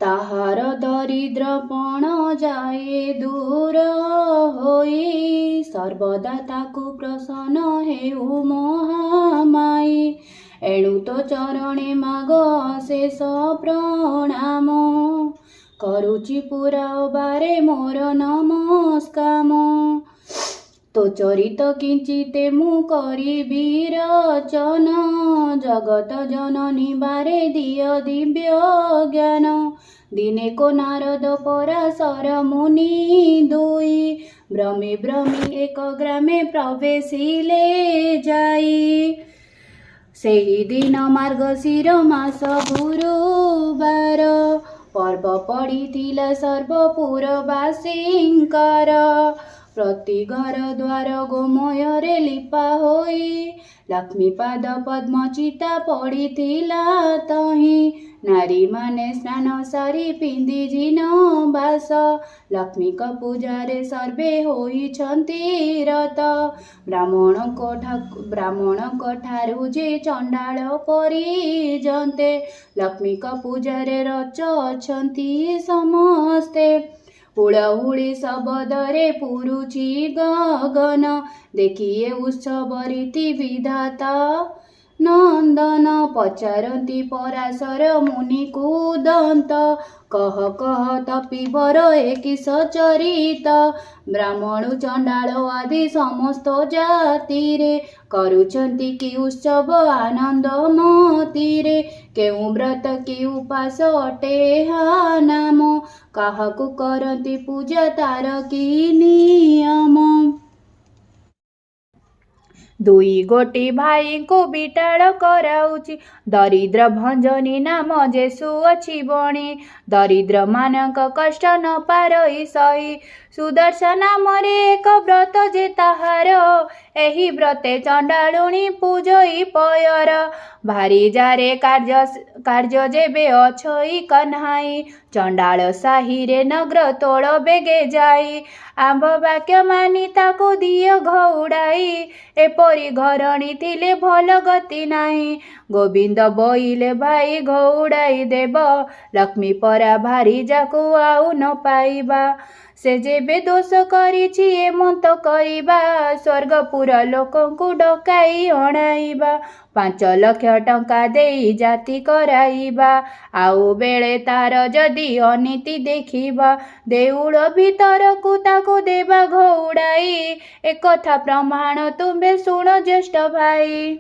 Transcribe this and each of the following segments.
ताहार दरिद्रपण जाए दूर होई, सर्वदा ताकु प्रसन्न हेउ महामाई। एणु तो चरणे माग शेष प्रणाम, करुचि पुरा बारे मोर नमस्काम। तो चरित किंचिते मु करिबि रचन, जगत जननी बारे दिय दिव्य ज्ञान। दिने को नारद पराशर मुनि दुई, भ्रमी भ्रमी एक ग्रामे प्रवेशिले जाई। सेही दिन मार्गशीर मास गुरुवार, पर्व पड़िथिला सर्वपुरवासींकर। प्रति घर द्वार गोमୟରେ लिपा होई, लक्ष्मी पाद पद्म चिता पड़िथिला तहीं। नारी माने स्नान सारी पिंधि जिन बास, लक्ष्मी का पूजारे सर्वे होइछन्ति रत। ब्राह्मण को ठारू जे चंडाल परिजन्ते, लक्ष्मी का पूजारे रच अछन्ति समस्ते। हुड़हुड़ी शबदरे पुरुछि गगन, देखिए उत्सव रीति विधाता नंदन। पचारती पराशर मुनि कुदंत, कह कह तपिबर एकिस चरित। ब्राह्मण चंडाल आदि समस्त जाति रे, करुछन्ति कि उत्सव आनंद मतिरे। केउ व्रत कि उपास अटे हा नाम, काहाकु करन्ति पूजा तार कि नियम। दुई गोटी भाई को बिटाड़ कराउची, दरिद्र भंजनी नाम जेसु अछि बणी। दरिद्र मानक कष्ट न पारई सही, सुदर्शन नामरे एक व्रत जे ताहार। एही व्रते चंडालुणी पूजई पयर, भारी जारे कार्य जेबे अछई कन्हाई। चंडाल साही रे नग्र तोड़ बेगे जाई, आंब वाक्य मानी ताको दिय घउड़ाई। एपरी घरणी थिले भल गति नाही, गोविंद बोइले भाई घउड़ाई देव। लक्ष्मी परा भारी जाकु आउ न पाइबा, से जेबे दोष करिछि एमंत करिबा। स्वर्गपुर लोकंकु डकाई अणाइबा, 5 लाख टंका देई जाति कराइबा। आउ बेले तार जदि अनीति देखिबा, देउल भितरकु ताकु देबा घउड़ाई। एकथा प्रमाण तुम्बे शुण ज्येष्ठ भाई।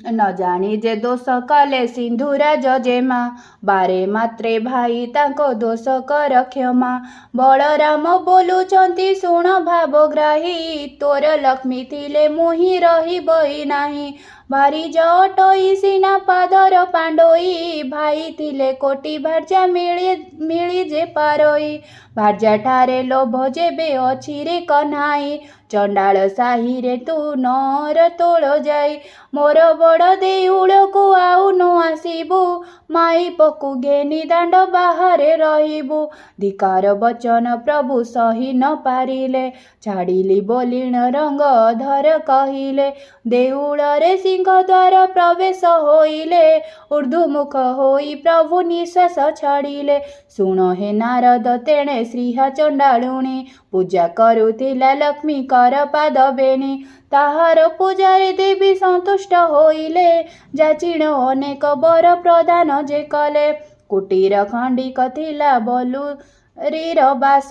न जानी जे दोष कले सिंधुराज जेमा, बारे मात्रे भाई ताको दोष कर क्षमा। बलराम बोलुचंती शुण भावग्राही, तोर लक्ष्मी थिले मुहि रहिबई नाही। भारी जटई सिना पादर पांडोई, भाई थिले कोटी भार्या मिली जे पारई। भार्या ठारे लोभ जेबे अछि रे कन्हाई, चंडाल साही रे तू नर तोड़ जाई। मोर बड़ देउल को आउ न आसीबू, माई पकु घेनी दांड बाहरे रहिबू। धिकार बचन प्रभु सही न पारिले, छाड़िली बोलिण रंग धर कहिले। देउल रे सिंह द्वार प्रवेश होइले, ऊर्ध्वमुख होई प्रभु निश्वास छाड़िले। शुण हे नारद तेणे श्रीहा चंडालुणी, पूजा करुथिला लक्ष्मी कर पाद बेणी। ताहार पूजारे देवी संतुष्ट होइले, जाचिण अनेक वर प्रदान जे कले। कुटीर खंडिक थिला बोलू रीर बास,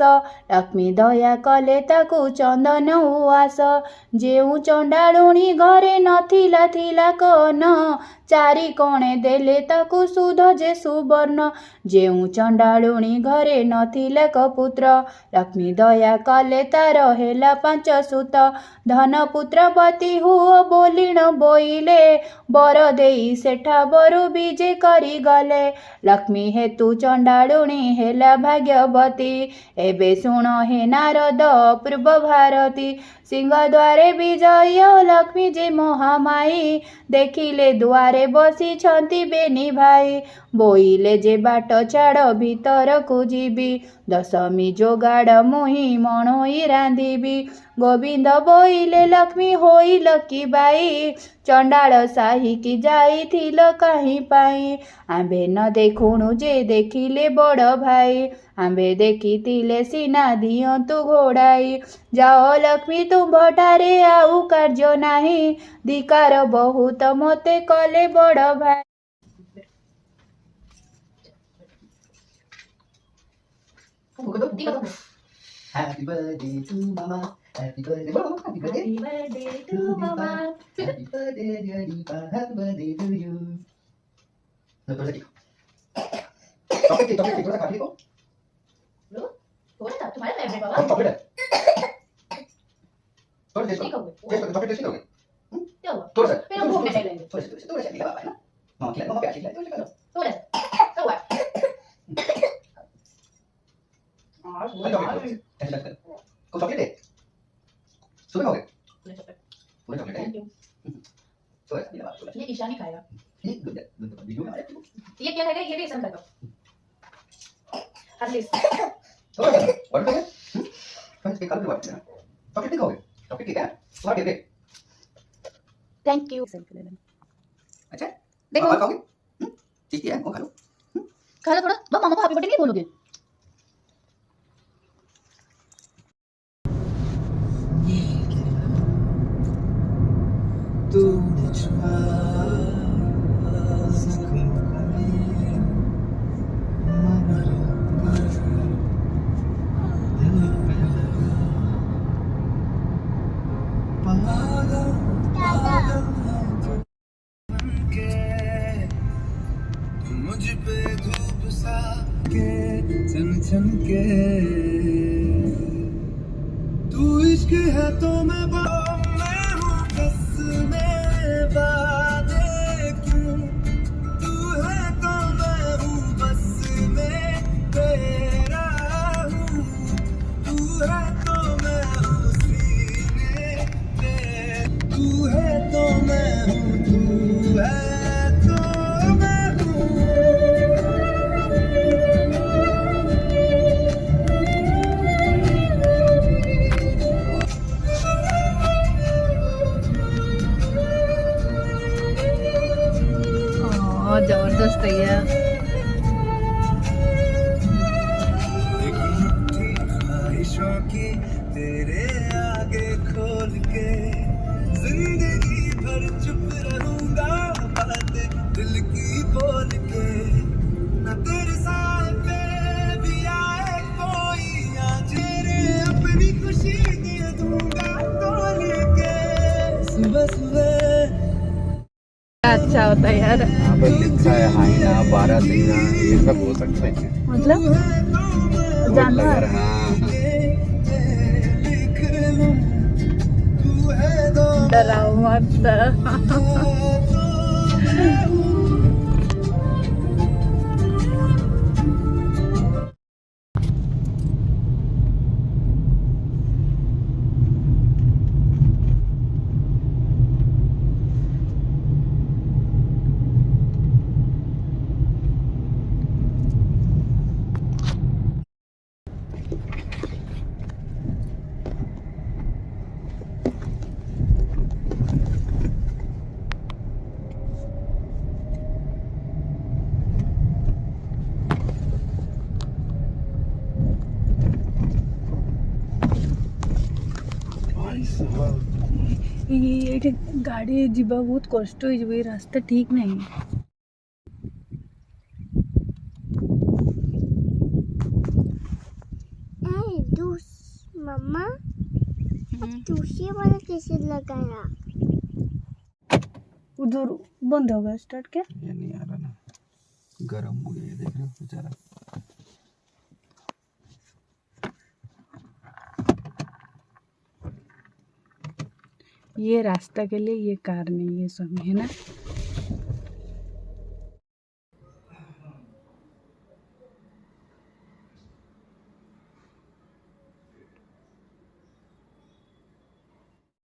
लक्ष्मी दया कले ताकु चंदन उवास। जेउ चंडालुणी घरे नथिला थिला कन, चारि कोणे देले ताकु सुध जे सुवर्ण। जेउ चंडालुणी घरे नथिला कपुत्र, लक्ष्मी दया कले तार हेला 5 सुत। धन पुत्रवती हुओ बोलिण बोइले, बर देई सेठा बरु बीजे करी गले। लक्ष्मी हेतु चंडालुणी हेला भाग्यवती, एबे शुण हे नारद पूर्व भारती। सिंह द्वारे विजय लक्ष्मी जे महामाई, देखिले दुआरे बसी छंती बेनी भाई। बोइले जे बाट छाड़ भीतर को जीबी, दशमी जोगाड़ मुही मणोई रांधिबी। गोविंद बोइले लक्ष्मी होइल कि बाई चंडाल साही की जाई थिल कहीं पाई आंबे न देखुणु जे देखिले बड़ भाई आंबे देखिथिले सीना दियंतु घोड़ाई जाओ लक्ष्मी तुम भटारे आउ कार्य नाही धिकार बहुत मते कले बड़ भाई। Happy birthday to mama. Happy birthday, mama. Happy birthday. Happy birthday to mama. Happy birthday, dear Deepa. Happy birthday to you. No, थोड़ा सा ठीक। चॉकलेट थोड़ा सा काट लो। लो, थोड़ा सा तुम्हारे फेवरेट बाबा। कौन चॉकलेट है? थोड़ा टेस्ट ठीक हो करो। गए। टेस्ट करो, चॉकलेट टेस्ट करोगे? क्या हुआ? थोड़ा सा। फिर हम भूख नहीं लगेंगे। थोड़ा सा खिला बाबा है ना? हाँ, खिला। मम्मा प्यार खिला। थोड़ा सा। थोड़ा सा। क्या हुआ? को चॉकलेट है? सुबह खाओगे? पूरा चॉकलेट है? Thank you. थोड़ा सा खिला बाबा। ये ईशानी खाएगा। ये गुड है। वीडियो में आ रहा है। ये क्या खाएगा? ये भी ईशान खाएगा। हर्लिस। थोड़ा सा और क्या है? फ्रेंड्स के कलर वाइट है ना? चॉकलेट नहीं खाओगे? चॉकलेट ठीक है? थोड़ा दे दे। Thank you. अच्छा? देखो। और खाओगे? ठीक है, वो खा लो। खा लो थोड़ा। वो मामा को हैप्पी बर्थडे नहीं बोलोगे? मुझ पे धूप सा के चन चन के तू इश्क है तो मैं हूँ बस में वादे क्यों तू है तो मैं हूँ बस में तेरा हूँ तू है तो मैं हूँ सीने पे तू है तो मैं हूँ तू है जबरदस्त है। ख्वाहिशों की तेरे आगे खोल के जिंदगी भर चुप रहूंगा बात दिल की बोल के न तेरे साथ पे भी आए कोई आज तेरे अपनी खुशी दे दूंगा तोल के सुबह सुबह अच्छा होता है यार। यहाँ पर लिखा है हाइना 12 दिन ये सब हो सकते हैं मतलब जानवर। हाँ डराओ मत। ये गाड़ी जीवा बहुत कष्ट हो रास्ता ठीक नहीं। मम्मा दूसरी वाला कैसे लगाया? उधर बंद हो गया स्टार्ट क्या? ये नहीं आ रहा ना, गर्म हो गया। ये देख रहे हो बेचारा। ये रास्ता के लिए ये कार नहीं है सब है ना।